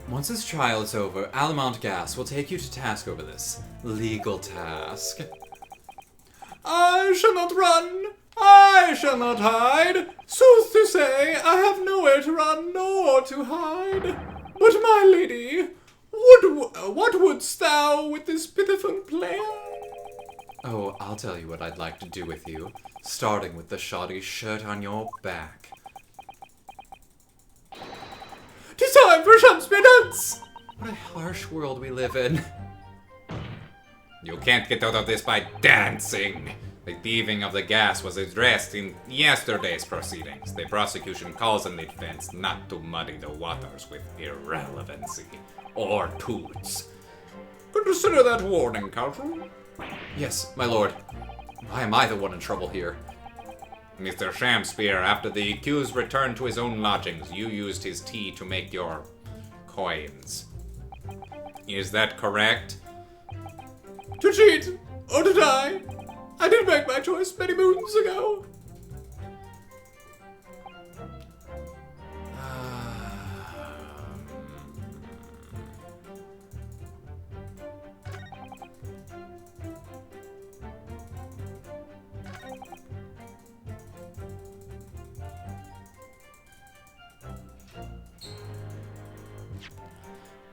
Once this trial is over, Alamont Gas will take you to task over this legal task. I shall not run. I shall not hide. Sooth to say, I have nowhere to run nor to hide. But my lady, what wouldst thou with this pitiful player? Oh, I'll tell you what I'd like to do with you, starting with the shoddy shirt on your back. 'Tis time for Shakespeare dance! What a harsh world we live in. You can't get out of this by dancing. The thieving of the gas was addressed in yesterday's proceedings. The prosecution calls on the defense not to muddy the waters with irrelevancy or toots. Consider that warning, Counsel. Yes, my lord. Why am I the one in trouble here? Mr. Shamspeare, after the accused returned to his own lodgings, you used his tea to make your coins. Is that correct? To cheat, or to die. I did make my choice many moons ago.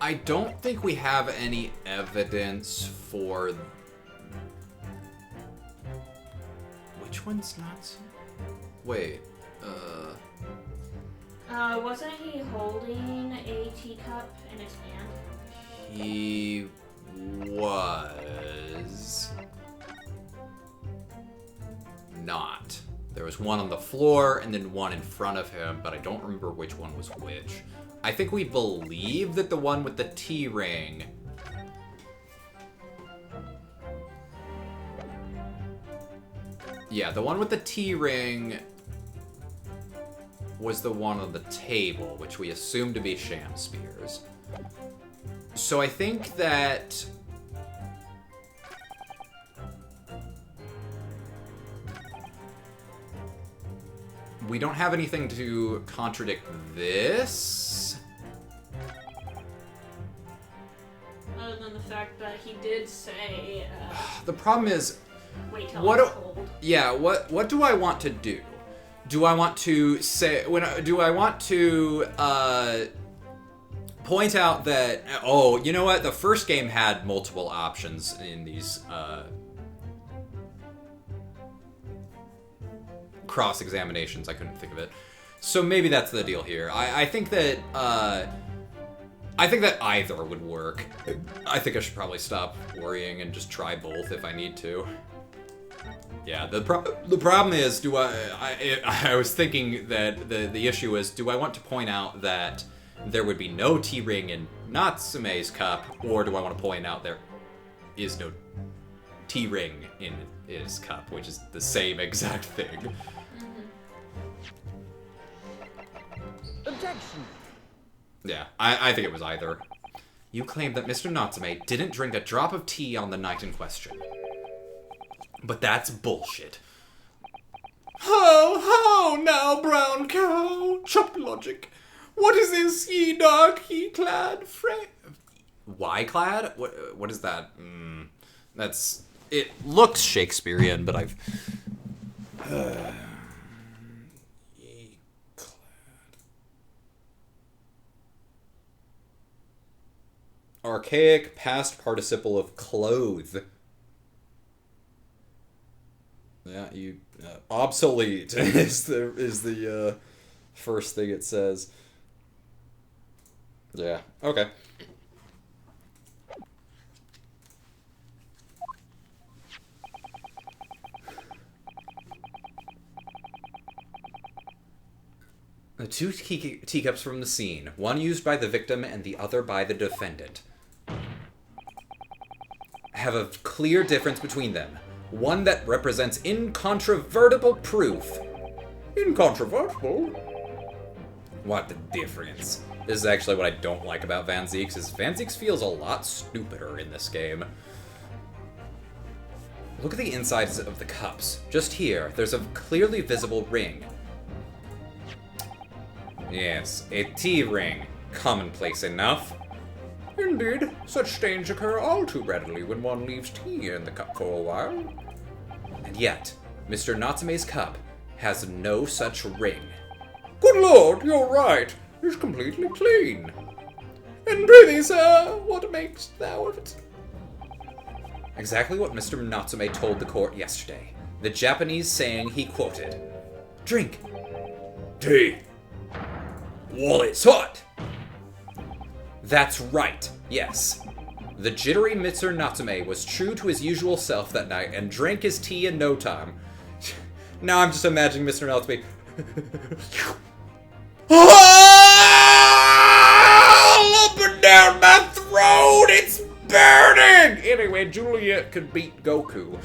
I don't think we have any evidence for... Which one's not... Wait, wasn't he holding a teacup in his hand? He was... not. There was one on the floor and then one in front of him, but I don't remember which one was which. I think we believe that the one with the T-ring... Yeah, the one with the T-ring was the one on the table, which we assume to be Shamspeare's. So I think that... we don't have anything to contradict this. Other than the fact that he did say, The problem is... wait till it's cold. Yeah, what do I want to do? Do I want to say... do I want to point out that... Oh, you know what? The first game had multiple options in these... cross-examinations. I couldn't think of it. So maybe that's the deal here. I think that either would work. I think I should probably stop worrying and just try both if I need to. Yeah, the problem is, I was thinking that the issue is, do I want to point out that there would be no T-ring in Natsume's cup, or do I want to point out there is no T-ring in his cup, which is the same exact thing. Objection. Yeah, I think it was either. You claim that Mr. Natsume didn't drink a drop of tea on the night in question. But that's bullshit. Ho, ho, now, brown cow. Chop logic. What is this, ye dark, ye clad Why clad? What is that? That's... It looks Shakespearean, but I've... ye clad... Archaic past participle of clothe. Yeah, you obsolete is the first thing it says. Yeah. Okay. The two teacups from the scene, one used by the victim and the other by the defendant, have a clear difference between them. One that represents incontrovertible proof. Incontrovertible? What the difference? This is actually what I don't like about Van Zieks, is Van Zieks feels a lot stupider in this game. Look at the insides of the cups. Just here, there's a clearly visible ring. Yes, a T-ring. commonplace enough. Indeed, such stains occur all too readily when one leaves tea in the cup for a while. And yet, Mr. Natsume's cup has no such ring. Good lord, you're right. It's completely clean. And prithee, sir, what makest thou of it? Exactly what Mr. Natsume told the court yesterday. The Japanese saying he quoted, "Drink. Tea. While it's hot." That's right, yes. The jittery Mr. Natsume was true to his usual self that night and drank his tea in no time. Now I'm just imagining Mr. Natsume. All up and down my throat! It's burning! Anyway, Juliet could beat Goku.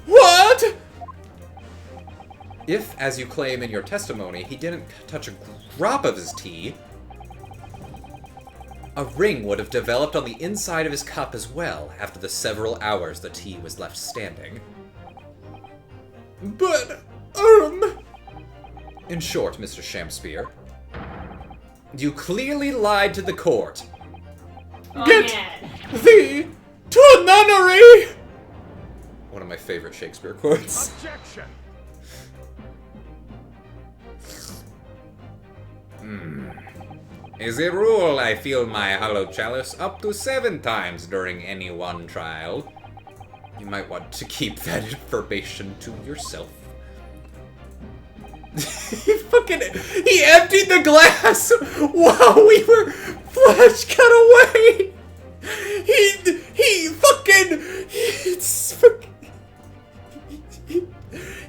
What? If, as you claim in your testimony, he didn't touch a drop of his tea, a ring would have developed on the inside of his cup as well after the several hours the tea was left standing. But, in short, Mr. Shamspear, you clearly lied to the court. Get thee to a nunnery! One of my favorite Shakespeare quotes. Objection! As a rule, I fill my hollow chalice up to 7 times during any one trial. You might want to keep that information to yourself. He emptied the glass while we were flash cut away!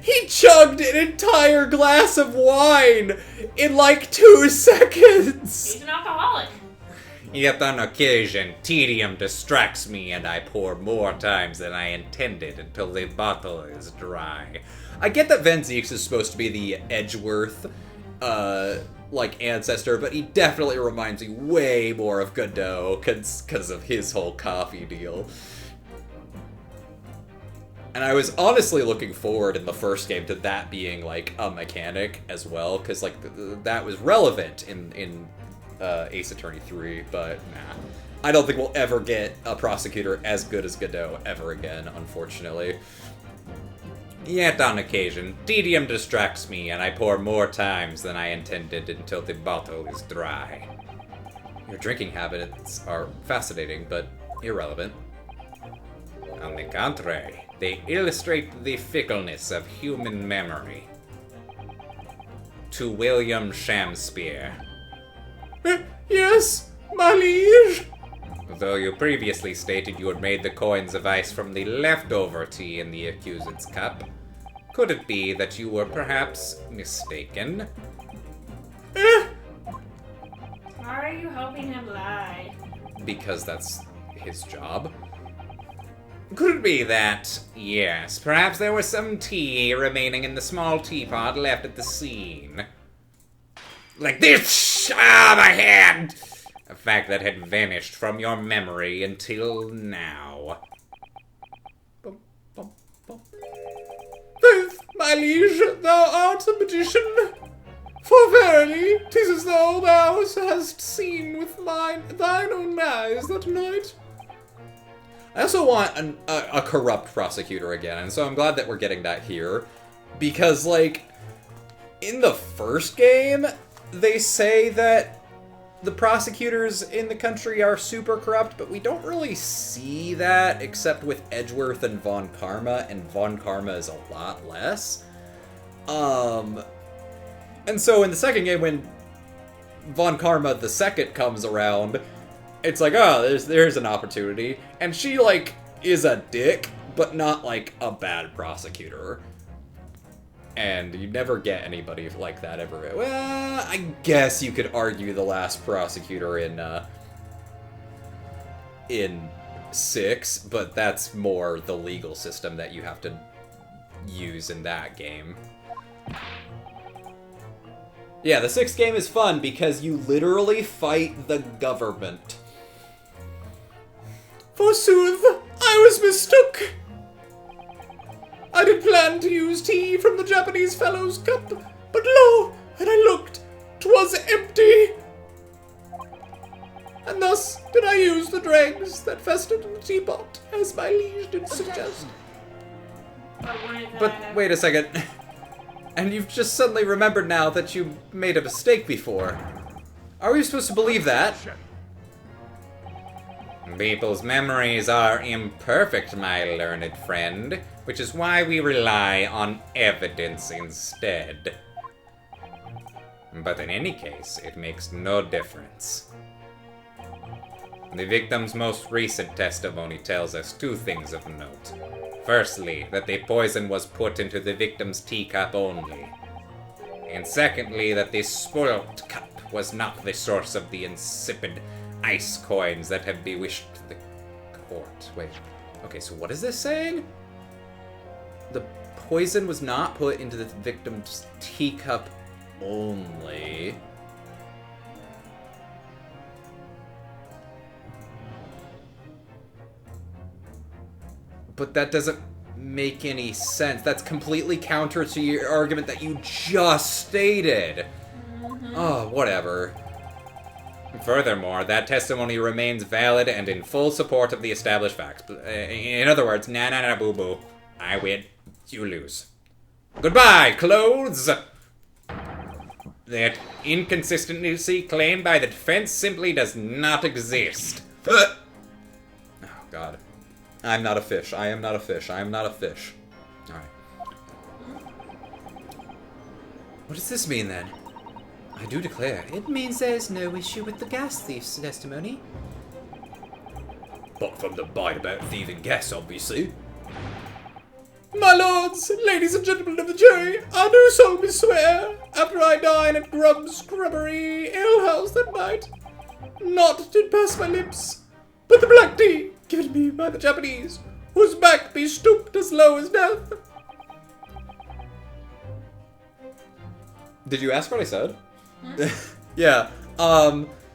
He chugged an entire glass of wine in like 2 seconds! He's an alcoholic. Yet on occasion, tedium distracts me and I pour more times than I intended until the bottle is dry. I get that Van Zieks is supposed to be the Edgeworth, ancestor, but he definitely reminds me way more of Godot because of his whole coffee deal. And I was honestly looking forward in the first game to that being, like, a mechanic as well, because, like, that was relevant in Ace Attorney 3, but nah. I don't think we'll ever get a prosecutor as good as Godot ever again, unfortunately. Yet on occasion, tedium distracts me and I pour more times than I intended until the bottle is dry. Your drinking habits are fascinating, but irrelevant. On the contrary, they illustrate the fickleness of human memory. To William Shamspear. Yes, my liege. Though you previously stated you had made the coins of ice from the leftover tea in the accused's cup, could it be that you were perhaps mistaken? Why are you helping him lie? Because that's his job. Could it be that, yes, perhaps there was some tea remaining in the small teapot left at the scene? Like this! Ah, my hand! A fact that had vanished from your memory until now. Faith, my liege, thou art a magician. For verily, 'tis as though thou hast seen with thine own eyes that night. I also want a corrupt prosecutor again, and so I'm glad that we're getting that here. Because, like, in the first game, they say that the prosecutors in the country are super corrupt, but we don't really see that except with Edgeworth and Von Karma, and Von Karma is a lot less. And so in the second game, when Von Karma the second comes around, it's like, oh, there's an opportunity. And she, like, is a dick, but not, like, a bad prosecutor. And you never get anybody like that ever. Well, I guess you could argue the last prosecutor in 6, but that's more the legal system that you have to use in that game. Yeah, the 6th game is fun because you literally fight the government. Forsooth, I was mistook. I did plan to use tea from the Japanese fellow's cup, but lo, when I looked, 'twas empty. and thus did I use the dregs that festered in the teapot, as my liege did suggest. But wait a second. And you've just suddenly remembered now that you made a mistake before. Are we supposed to believe that? People's memories are imperfect, my learned friend, which is why we rely on evidence instead. But in any case, it makes no difference. The victim's most recent testimony tells us two things of note. Firstly, that the poison was put into the victim's teacup only. And secondly, that the spoilt cup was not the source of the insipid ice coins that have bewitched the court. Wait, okay, so what is this saying? The poison was not put into the victim's teacup only. But that doesn't make any sense. That's completely counter to your argument that you just stated. Oh, whatever. Furthermore, that testimony remains valid and in full support of the established facts. In other words, na boo boo. I win, you lose. Goodbye, clothes! That inconsistency claimed by the defense simply does not exist. Oh, God. I'm not a fish. I am not a fish. I am not a fish. Alright. What does this mean, then? I do declare, it means there's no issue with the gas thief's testimony. But from the bite about thieving gas, obviously. My lords, ladies and gentlemen of the jury, I do solemnly swear, after I dine at Grubb's Grubbery alehouse that night, not did pass my lips, but the black tea given me by the Japanese, whose back be stooped as low as death. Did you ask what I said? Yeah,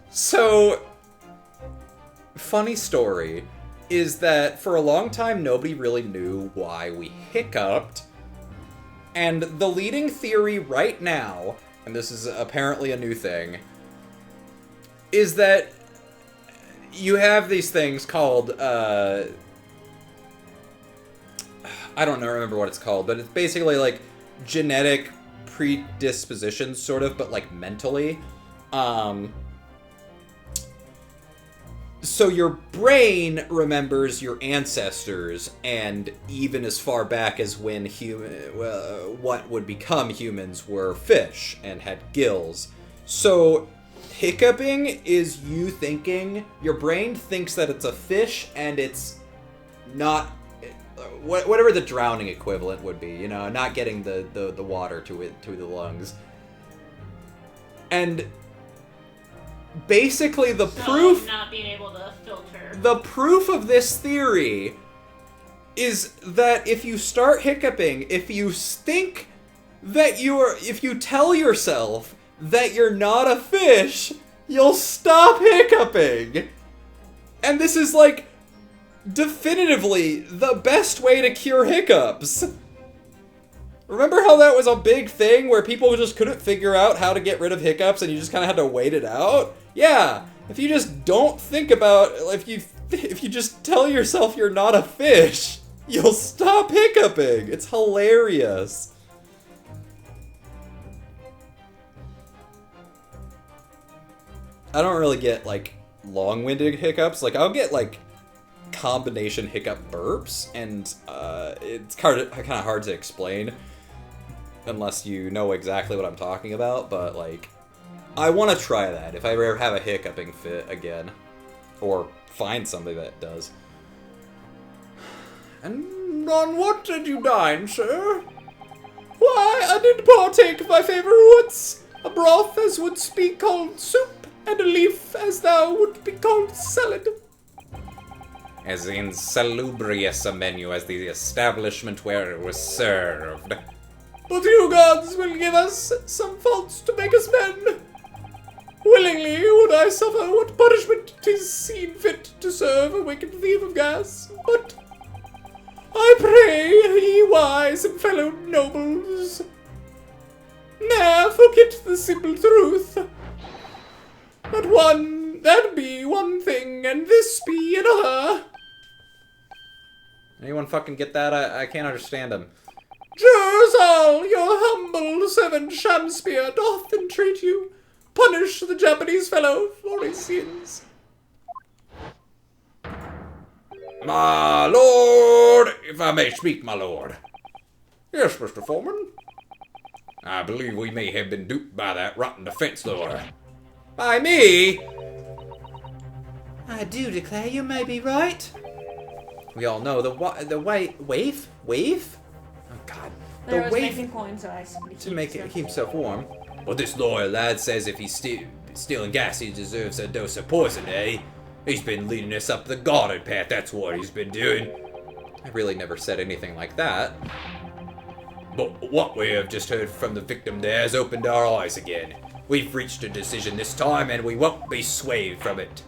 so, funny story is that for a long time nobody really knew why we hiccuped, and the leading theory right now, and this is apparently a new thing, is that you have these things called, I don't remember what it's called, but it's basically like genetic predispositions, sort of, but like mentally. So your brain remembers your ancestors, and even as far back as when what would become humans were fish and had gills. So hiccuping is you thinking, your brain thinks that it's a fish, and it's not, whatever the drowning equivalent would be, you know, not getting the water to the lungs. And basically the proof, not being able to filter. The proof of this theory is that if you start hiccuping, if you think that if you tell yourself that you're not a fish, you'll stop hiccuping. And this is like definitively the best way to cure hiccups. Remember how that was a big thing where people just couldn't figure out how to get rid of hiccups and you just kind of had to wait it out? Yeah, if you just don't think about, if you just tell yourself you're not a fish, you'll stop hiccuping. It's hilarious. I don't really get, like, long-winded hiccups. Like, I'll get, like, combination hiccup burps, and it's kind of hard to explain unless you know exactly what I'm talking about, but, like, I want to try that if I ever have a hiccuping fit again, or find somebody that does. And on what did you dine, sir? Why, I did partake of my favourites, a broth as would be called soup, and a leaf as thou would be called salad. As insalubrious a menu as the establishment where it was served. But you gods will give us some faults to make us men. Willingly would I suffer what punishment 'tis seen fit to serve a wicked thief of gas, but I pray ye wise and fellow nobles, ne'er forget the simple truth, that one That be one thing, and this be another. Anyone fucking get that? I can't understand him. Jurors all, your humble servant Shamspear doth entreat you. Punish the Japanese fellow for his sins. My lord, if I may speak, my lord. Yes, Mr. Foreman. I believe we may have been duped by that rotten defense lawyer. By me? I do declare you may be right. We all know the wave? Oh God. There was making coins, so I to make it keep himself warm. Well, this lawyer lad says if he's stealing gas, he deserves a dose of poison, eh? He's been leading us up the garden path, that's what he's been doing. I really never said anything like that. But what we have just heard from the victim there has opened our eyes again. We've reached a decision this time, and we won't be swayed from it.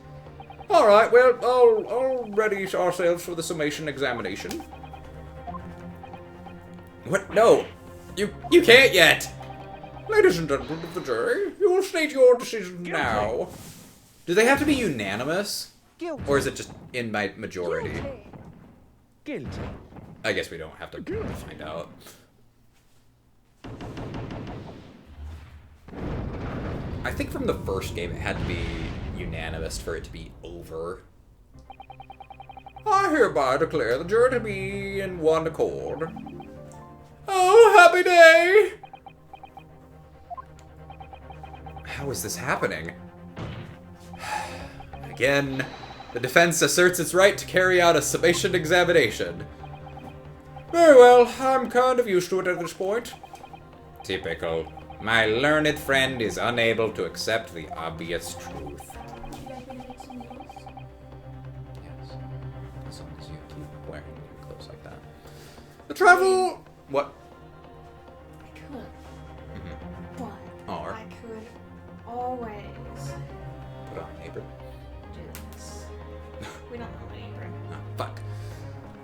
Alright, well, I'll ready ourselves for the summation examination. What? No! You can't yet! Ladies and gentlemen of the jury, you will state your decision now. Do they have to be unanimous? Guilty. Or is it just in my majority? Guilty. I guess we don't have to find out. I think from the first game it had to be unanimous for it to be over. I hereby declare the jury to be in one accord. Oh, happy day! How is this happening? Again, the defense asserts its right to carry out a summation examination. Very well, I'm kind of used to it at this point. Typical. My learned friend is unable to accept the obvious truth. Yes. As long as you keep wearing your clothes like that. The travel... What? I could. But Or? I could always Put on an apron. do this. We don't have an apron. Oh, fuck.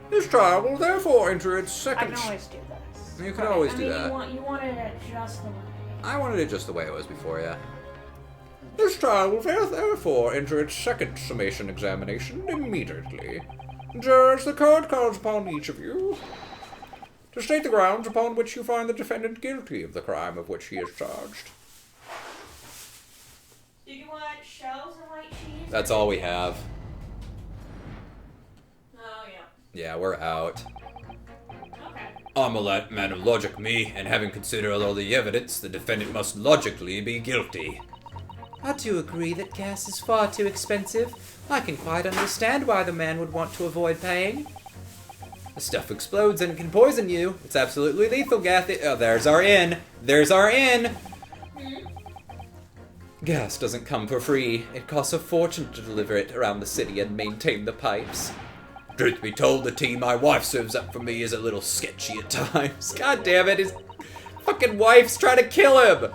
This trial will therefore enter its I second... can always do this. You can always I do mean, that. You wanted it just the way. I wanted it just the way it was before, yeah. This trial will therefore enter its second summation examination immediately. Jurors, the court calls upon each of you to state the grounds upon which you find the defendant guilty of the crime of which he is charged. Did you want shells and white cheese? That's all we have. Oh, yeah. Yeah, we're out. Okay. I'm a man of logic, me, and having considered all the evidence, the defendant must logically be guilty. I do agree that gas is far too expensive. I can quite understand why the man would want to avoid paying. The stuff explodes and can poison you. It's absolutely lethal, Gathy. Oh, there's our inn. There's our inn. Gas doesn't come for free. It costs a fortune to deliver it around the city and maintain the pipes. Truth be told, the tea my wife serves up for me is a little sketchy at times. God damn it, his fucking wife's trying to kill him.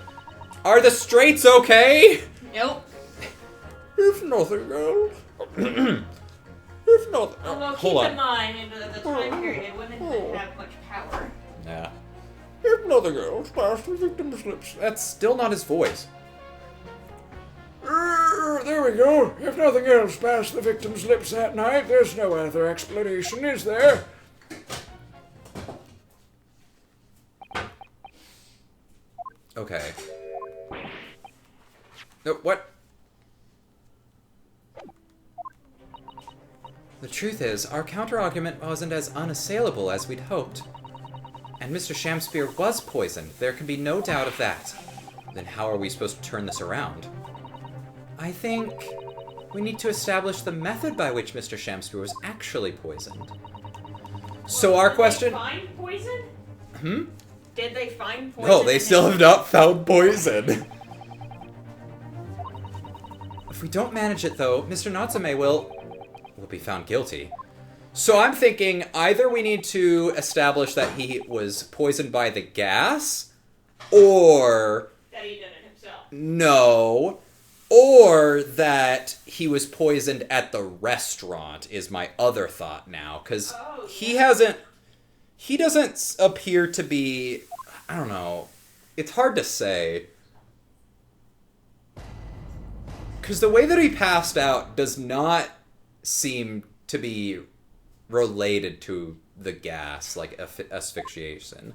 Are the Straits okay? Nope. If nothing else. If nothing. Although Hold keep in on. mind, in the time period, women didn't have much power. Yeah. If nothing else, pass the victim's lips. That's still not his voice. There we go. If nothing else passed the victim's lips that night, there's no other explanation, is there? Okay. No, what? The truth is, our counter-argument wasn't as unassailable as we'd hoped. And Mr. Shamspear was poisoned. There can be no doubt of that. Then how are we supposed to turn this around? I think we need to establish the method by which Mr. Shamspear was actually poisoned. So our question... Did they find poison? Hmm? Did they find poison? No, they still have not found poison. If we don't manage it, though, Mr. Natsume will be found guilty. So I'm thinking either we need to establish that he was poisoned by the gas, or... That he did it himself. No. Or that he was poisoned at the restaurant is my other thought now. Because he doesn't appear to be... I don't know. It's hard to say. Because the way that he passed out does not seem to be related to the gas, like asphyxiation.